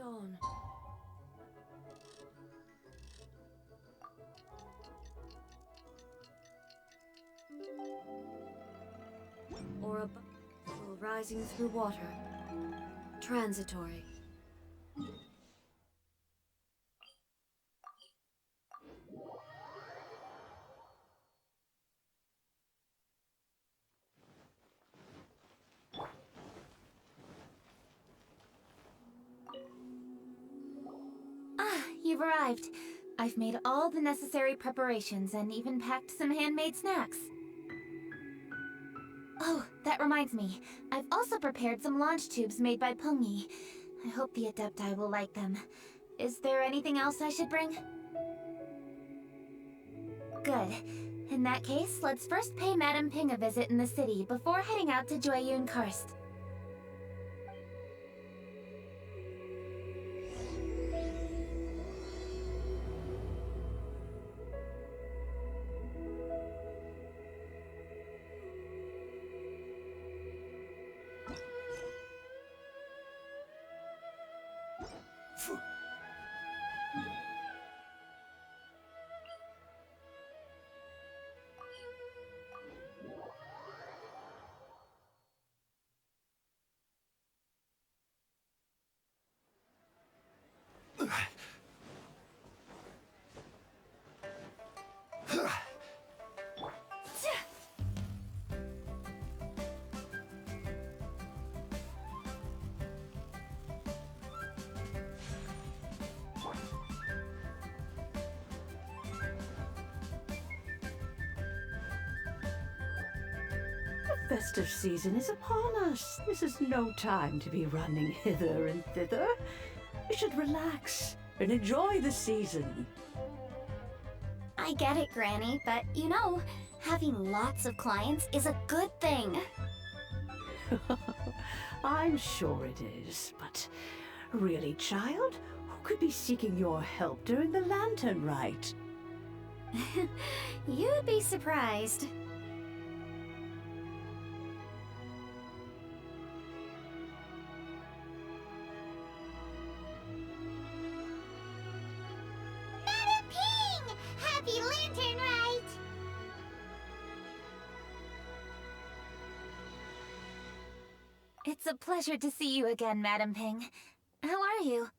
dawn. Or a bubble rising through water. Transitory. You've arrived. I've made all the necessary preparations and even packed some handmade snacks. Oh, that reminds me. I've also prepared some launch tubes made by Pungi. I hope the Adepti will like them. Is there anything else I should bring? Good. In that case, let's first pay Madame Ping a visit in the city before heading out to Jueyun Karst. The festive season is upon us. This is no time to be running hither and thither. We should relax and enjoy the season. I get it, Granny, but you know, having lots of clients is a good thing. I'm sure it is, but really, child, who could be seeking your help during the lantern rite? You'd be surprised. Madam Ping! Happy lantern rite! It's a pleasure to see you again, Madam Ping. How are you?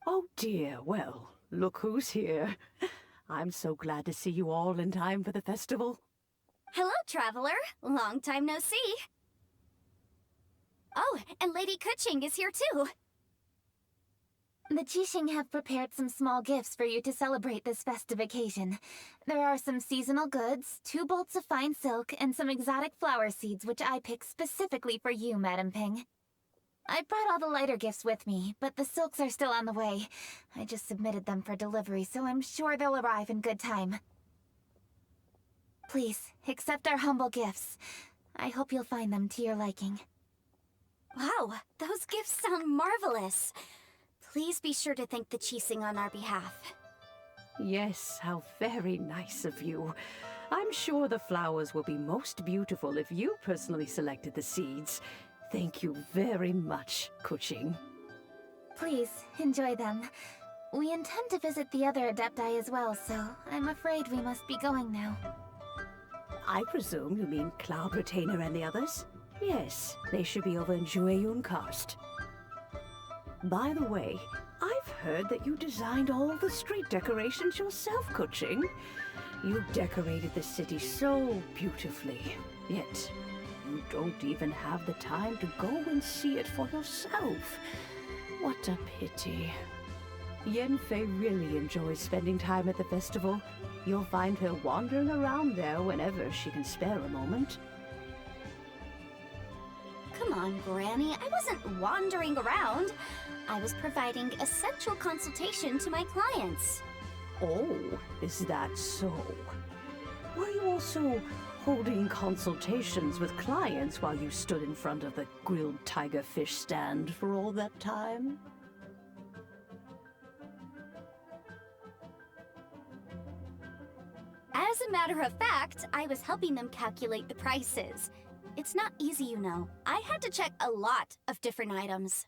Oh dear, well, look who's here. I'm so glad to see you all in time for the festival. Hello, traveler. Long time no see. Oh, and Lady Kuching is here too. The Qixing have prepared some small gifts for you to celebrate this festive occasion. There are some seasonal goods, 2 bolts of fine silk, and some exotic flower seeds which I picked specifically for you, Madam Ping. I brought all the lighter gifts with me, but the silks are still on the way. I just submitted them for delivery, so I'm sure they'll arrive in good time. Please, accept our humble gifts. I hope you'll find them to your liking. Wow, those gifts sound marvelous. Please be sure to thank the Qixing on our behalf. Yes, how very nice of you. I'm sure the flowers will be most beautiful if you personally selected the seeds. Thank you very much, Kuching. Please, enjoy them. We intend to visit the other Adepti as well, so I'm afraid we must be going now. I presume you mean Cloud Retainer and the others? Yes, they should be over in Jueyun Karst. By the way, I've heard that you designed all the street decorations yourself, Kuching. You decorated the city so beautifully, yet you don't even have the time to go and see it for yourself. What a pity. Yanfei really enjoys spending time at the festival. You'll find her wandering around there whenever she can spare a moment. Come on, Granny. I wasn't wandering around. I was providing essential consultation to my clients. Oh, is that so? Were you also holding consultations with clients while you stood in front of the grilled tiger fish stand for all that time? As a matter of fact, I was helping them calculate the prices. It's not easy, you know. I had to check a lot of different items.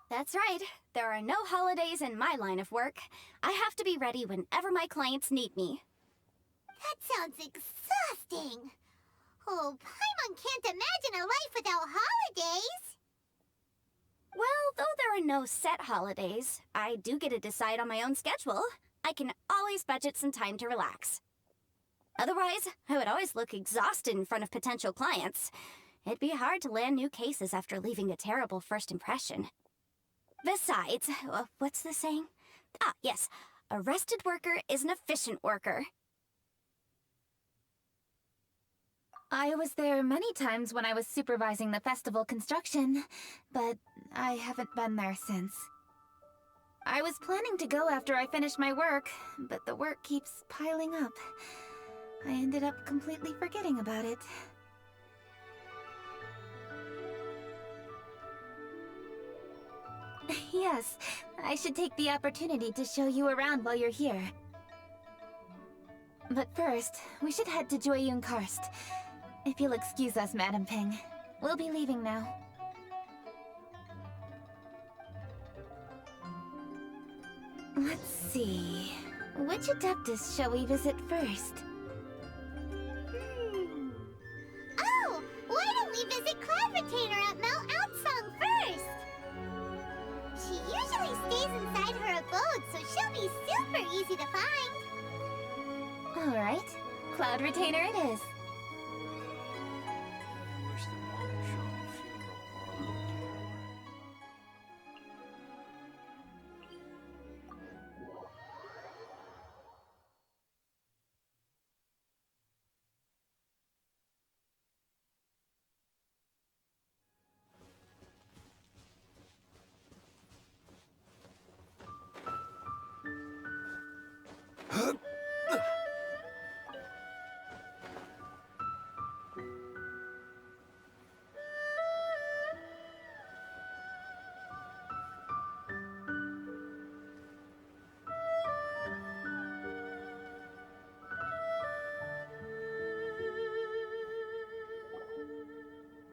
That's right. There are no holidays in my line of work. I have to be ready whenever my clients need me. That sounds exhausting. Oh, Paimon can't imagine a life without holidays. Well, though there are no set holidays, I do get to decide on my own schedule. I can always budget some time to relax. Otherwise, I would always look exhausted in front of potential clients. It'd be hard to land new cases after leaving a terrible first impression. Besides, what's the saying? Ah, yes. A rested worker is an efficient worker. I was there many times when I was supervising the festival construction, but I haven't been there since. I was planning to go after I finished my work, but the work keeps piling up. I ended up completely forgetting about it. Yes, I should take the opportunity to show you around while you're here. But first, we should head to Joyun Karst. If you'll excuse us, Madam Ping. We'll be leaving now. Let's see... Which Adeptus shall we visit first? Oh, why don't we visit Cloud Retainer at Mount Outsong first? She usually stays inside her abode, so she'll be super easy to find. Alright, Cloud Retainer it is.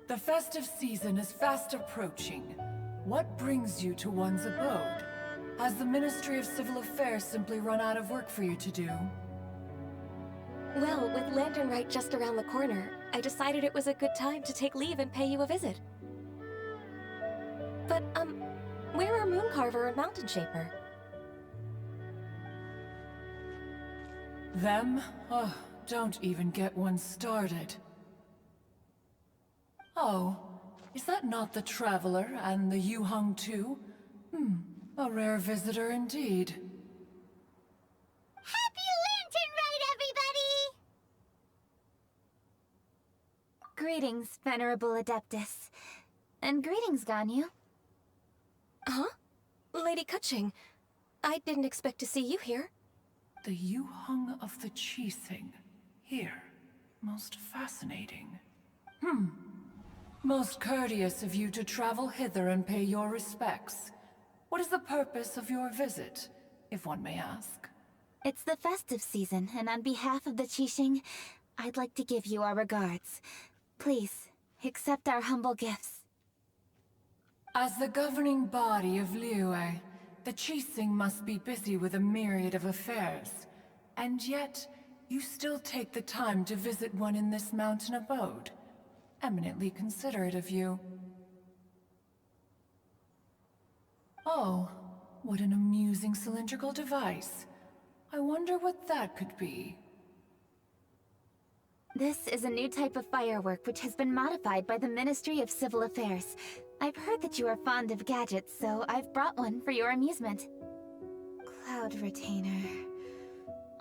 The festive season is fast approaching. What brings you to one's abode? Has the Ministry of Civil Affairs simply run out of work for you to do? Well, with Lantern Rite just around the corner, I decided it was a good time to take leave and pay you a visit. But, where are Mooncarver and Mountain Shaper? Them? Oh, don't even get one started. Oh, is that not the Traveler and the Yuhung too? A rare visitor indeed. Happy Lantern Rite, everybody! Greetings, Venerable Adeptus. And greetings, Ganyu. Huh? Lady Kutching, I didn't expect to see you here. The Yuhung of the Qixing. Here. Most fascinating. Most courteous of you to travel hither and pay your respects. What is the purpose of your visit, if one may ask? It's the festive season, and on behalf of the Qixing, I'd like to give you our regards. Please, accept our humble gifts. As the governing body of Liyue, the Qixing must be busy with a myriad of affairs. And yet, you still take the time to visit one in this mountain abode. Eminently considerate of you. Oh, what an amusing cylindrical device. I wonder what that could be. This is a new type of firework which has been modified by the Ministry of Civil Affairs. I've heard that you are fond of gadgets, so I've brought one for your amusement. Cloud Retainer.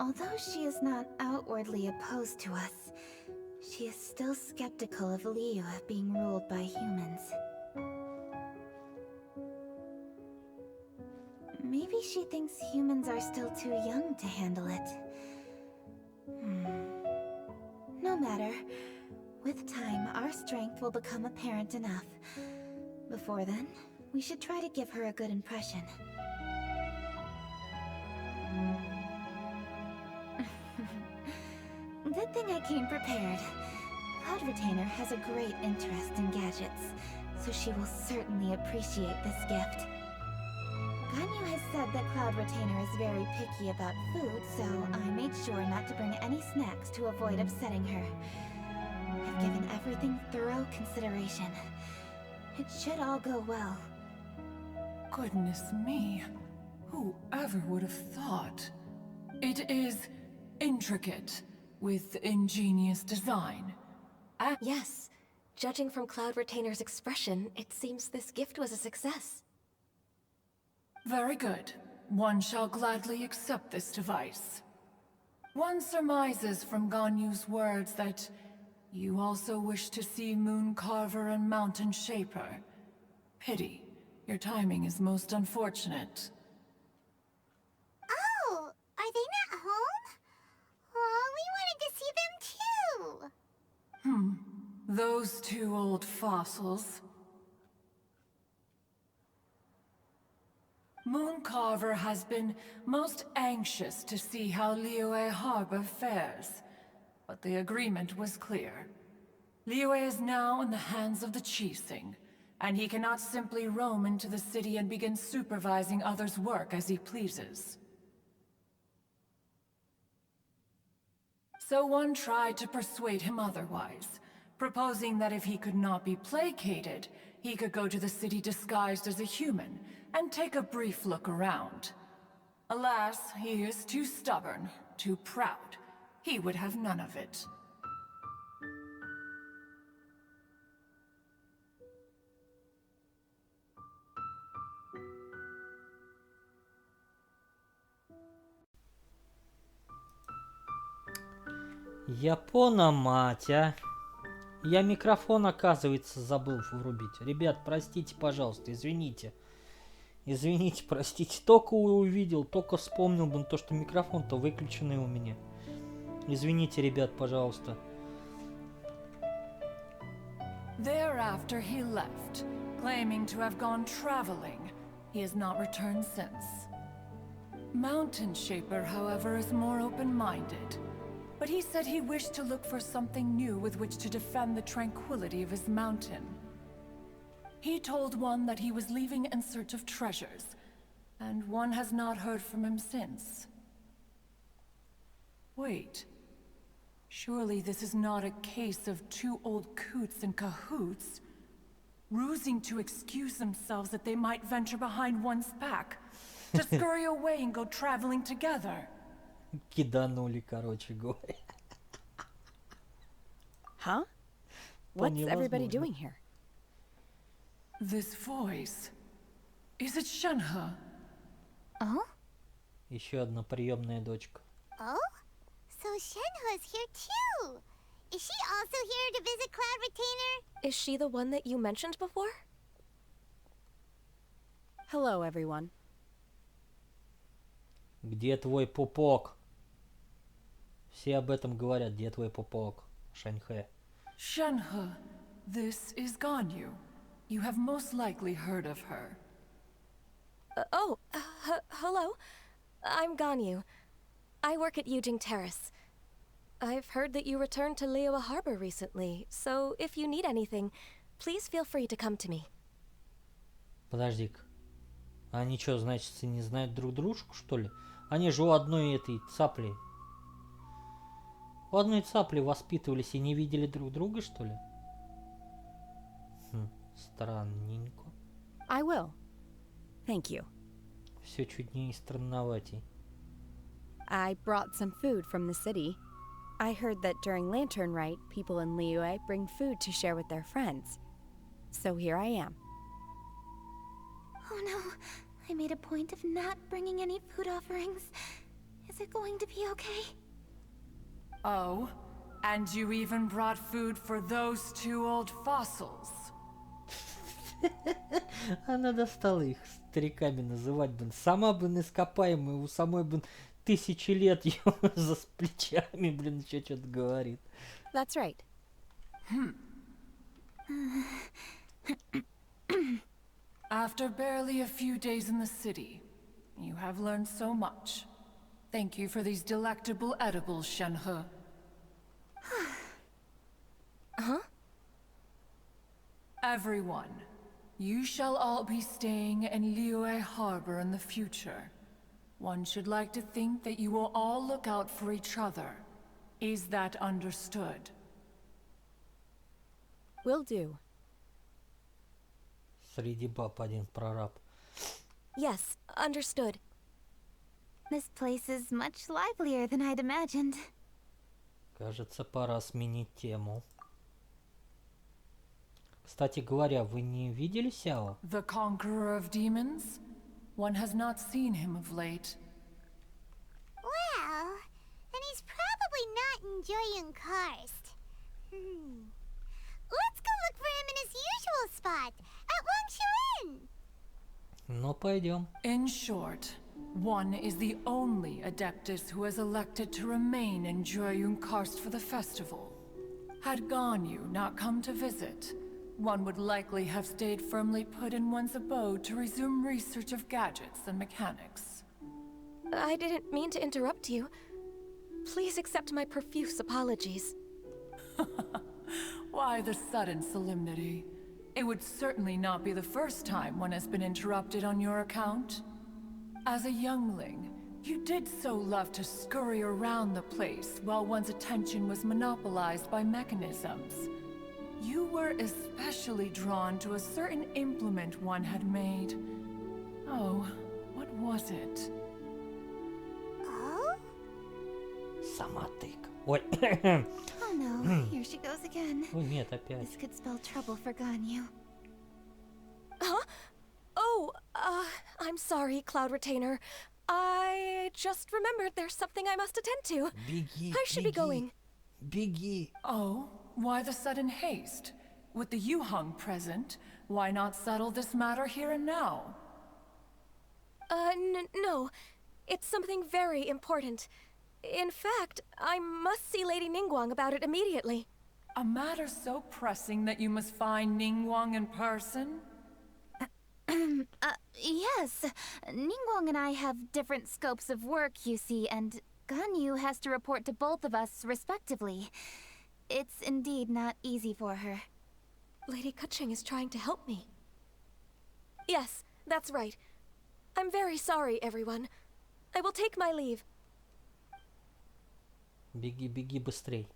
Although she is not outwardly opposed to us, she is still skeptical of Liyue being ruled by humans. Maybe she thinks humans are still too young to handle it. No matter. With time, our strength will become apparent enough. Before then, we should try to give her a good impression. Good thing I came prepared. Cloud Retainer has a great interest in gadgets, so she will certainly appreciate this gift. Ganyu has said that Cloud Retainer is very picky about food, so I made sure not to bring any snacks to avoid upsetting her. I've given everything thorough consideration. It should all go well. Goodness me. Whoever would have thought? It is intricate, with ingenious design. Yes. Judging from Cloud Retainer's expression, it seems this gift was a success. Very good. One shall gladly accept this device. One surmises from Ganyu's words that you also wish to see Moon Carver and Mountain Shaper. Pity. Your timing is most unfortunate. Oh, are they not home? Oh, we wanted to see them too. Those two old fossils. Mooncarver has been most anxious to see how Liyue Harbor fares, but the agreement was clear. Liyue is now in the hands of the Qixing, and he cannot simply roam into the city and begin supervising others' work as he pleases. So one tried to persuade him otherwise, proposing that if he could not be placated, he could go to the city disguised as a human and take a brief look around. Alas, he is too stubborn, too proud. He would have none of it. Япона, мать, а. Я микрофон, оказывается, забыл врубить. Ребят, простите, пожалуйста, извините. Извините, простите. Только увидел, только вспомнил бы то, что микрофон-то выключенный у меня. Извините, ребят, пожалуйста. Thereafter he left, claiming to have gone traveling. He has not returned since. Mountain Shaper, however, is more open-minded. But he said he wished to look for something new with which to defend the tranquility of his mountain. He told one that he was leaving in search of treasures, and one has not heard from him since. Wait. Surely this is not a case of two old coots in cahoots, rusing to excuse themselves that they might venture behind one's back, to scurry away and go traveling together. Киданули, короче говоря. Huh? What's everybody doing here? This voice. Is it Shenhe? Oh? Еще одна приемная дочка. Oh? So Shenhe's here too. Is she also here to visit Cloud Retainer? Is she the one that you mentioned before? Hello, everyone. Где твой пупок? Все об этом говорят. Где твой пупок? Шаньхэ. Shenhe, this is Ganyu. You have most likely heard of her. Hello. I'm Ganyu. I work at Yujing Terrace. I've heard that you returned to Liyue Harbor recently, so if you need anything, please feel free to come to me. Подожди-ка. Они что, значит, не знают друг дружку, что ли? Они же у одной этой цапли. У одной цапли воспитывались и не видели друг друга, что ли? Странненько. I will. Thank you. Все чуть не странноватей. I brought some food from the city. I heard that during Lantern Rite, people in Liyue bring food to share with their friends. So here I am. Oh no, I made a point of not bringing any food offerings. Is it going to be okay? Oh, and you even brought food for those two old fossils. Она достала их стариками называть, блин. Сама, блин, ископаемая, у самой, блин, 1000 лет за плечами, блин, еще что-то говорит. That's right. After barely a few days in the city, you have learned so much. Thank you for these delectable edibles, Shenhe. Huh? Everyone, You shall all be staying in Liyue Harbor in the future. One should like to think that you will all look out for each other. Is that understood? Will do. Среди баб один прораб. Yes, understood. This place is much livelier than I'd imagined. Кажется, пора сменить тему. Кстати говоря, вы не видели Сяо? The conqueror of demons? One has not seen him of late. Well, then he's probably not enjoying Karst. Let's go look for him in his usual spot, at Wangshu Inn. Ну, пойдем. In short, one is the only Adeptus who has elected to remain in Joyun Karst for the festival. Had Ganyu not come to visit, one would likely have stayed firmly put in one's abode to resume research of gadgets and mechanics. I didn't mean to interrupt you. Please accept my profuse apologies. Why the sudden solemnity? It would certainly not be the first time one has been interrupted on your account. As a youngling, you did so love to scurry around the place while one's attention was monopolized by mechanisms. You were especially drawn to a certain implement one had made. Oh, what was it? Oh? Сама тык. Ой. Oh no, here she goes again. Ой, нет, опять. This could spell trouble for Ganyu. Huh? Oh, I'm sorry, Cloud Retainer. I just remembered there's something I must attend to. Беги, I should be going. Беги. Oh, why the sudden haste? With the Yuheng present, why not settle this matter here and now? No. It's something very important. In fact, I must see Lady Ningguang about it immediately. A matter so pressing that you must find Ningguang in person? Yes. Ningguang and I have different scopes of work, you see, and Ganyu has to report to both of us respectively. It's indeed not easy for her. Lady Keqing is trying to help me. Yes, that's right. I'm very sorry, everyone. I will take my leave. Беги, беги быстрей.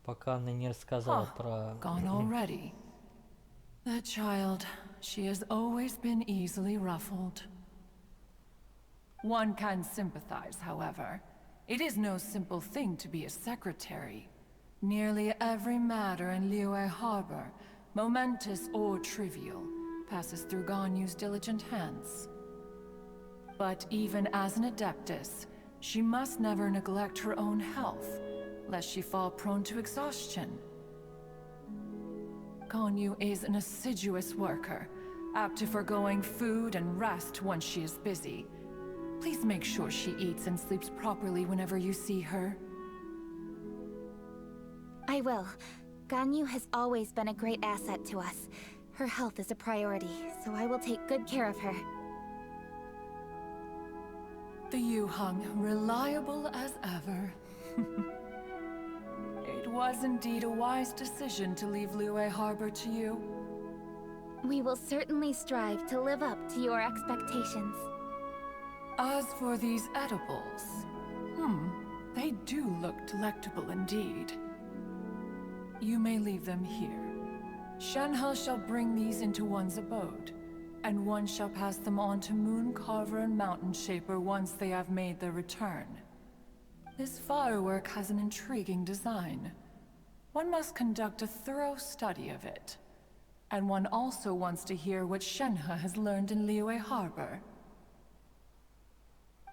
Пока она не рассказала про... Gone already. That child, she has always been easily ruffled. One can sympathize, however. It is no simple thing to be a secretary. Nearly every matter in Liyue Harbor, momentous or trivial, passes through Ganyu's diligent hands. But even as an Adeptus, she must never neglect her own health, lest she fall prone to exhaustion. Ganyu is an assiduous worker, apt to forgoing food and rest once she is busy. Please make sure she eats and sleeps properly whenever you see her. I will. Ganyu has always been a great asset to us. Her health is a priority, so I will take good care of her. The Yuheng, reliable as ever. It was indeed a wise decision to leave Liyue Harbor to you. We will certainly strive to live up to your expectations. As for these edibles, they do look delectable indeed. You may leave them here. Shenhe shall bring these into one's abode, and one shall pass them on to Moon Carver and Mountain Shaper once they have made their return. This firework has an intriguing design. One must conduct a thorough study of it. And one also wants to hear what Shenhe has learned in Liyue Harbor.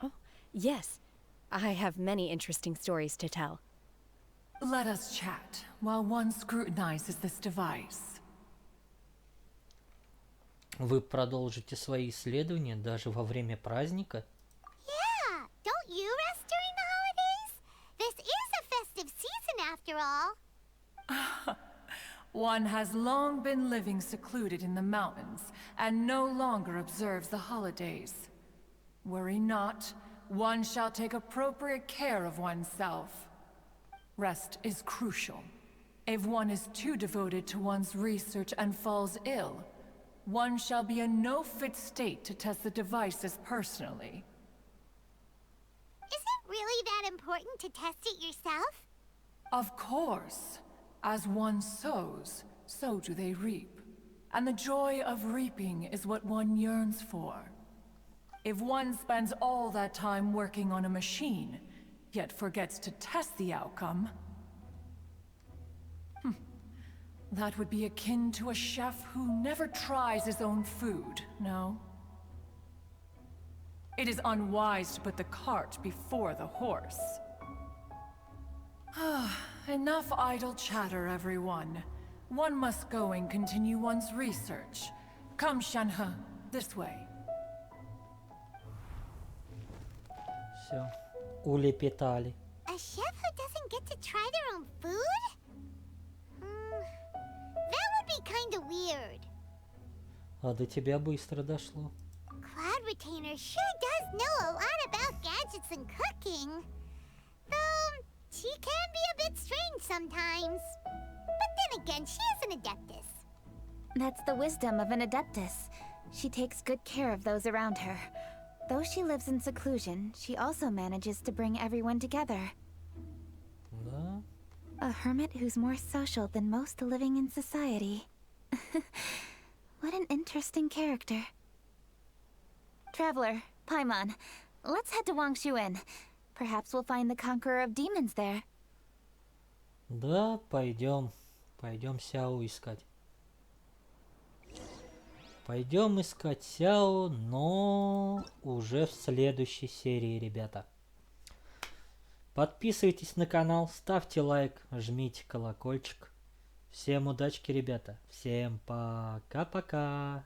Oh, yes. I have many interesting stories to tell. Let us chat while one scrutinizes this device. Вы продолжите свои исследования даже во время праздника? Yeah, don't you rest during the holidays? This is a festive season after all. One has long been living secluded in the mountains and no longer observes the holidays. Worry not, one shall take appropriate care of oneself. Rest is crucial. If one is too devoted to one's research and falls ill, one shall be in no fit state to test the devices personally. Is it really that important to test it yourself? Of course. As one sows, so do they reap. And the joy of reaping is what one yearns for. If one spends all that time working on a machine, yet forgets to test the outcome, that would be akin to a chef who never tries his own food, no? It is unwise to put the cart before the horse. Enough idle chatter, everyone. One must go and continue one's research. Come, Shanhe, this way. Все, улепетали. A chef who doesn't get to try their own food? That would be kinda weird. А до тебя быстро дошло. Cloud Retainer sure does know a lot about gadgets and cooking. Though, she can be a bit strange sometimes. But then again, she is an Adeptus. That's the wisdom of an Adeptus. She takes good care of those around her. Though she lives in seclusion, she also manages to bring everyone together. Да. A hermit who's more social than most living in society. What an interesting character. Traveler, Paimon, let's head to Wangshuin. Perhaps we'll find the Conqueror of Demons there. Да, пойдем. Пойдем Сяо искать. Пойдем искать Сяо, но уже в следующей серии, ребята. Подписывайтесь на канал, ставьте лайк, жмите колокольчик. Всем удачки, ребята. Всем пока-пока.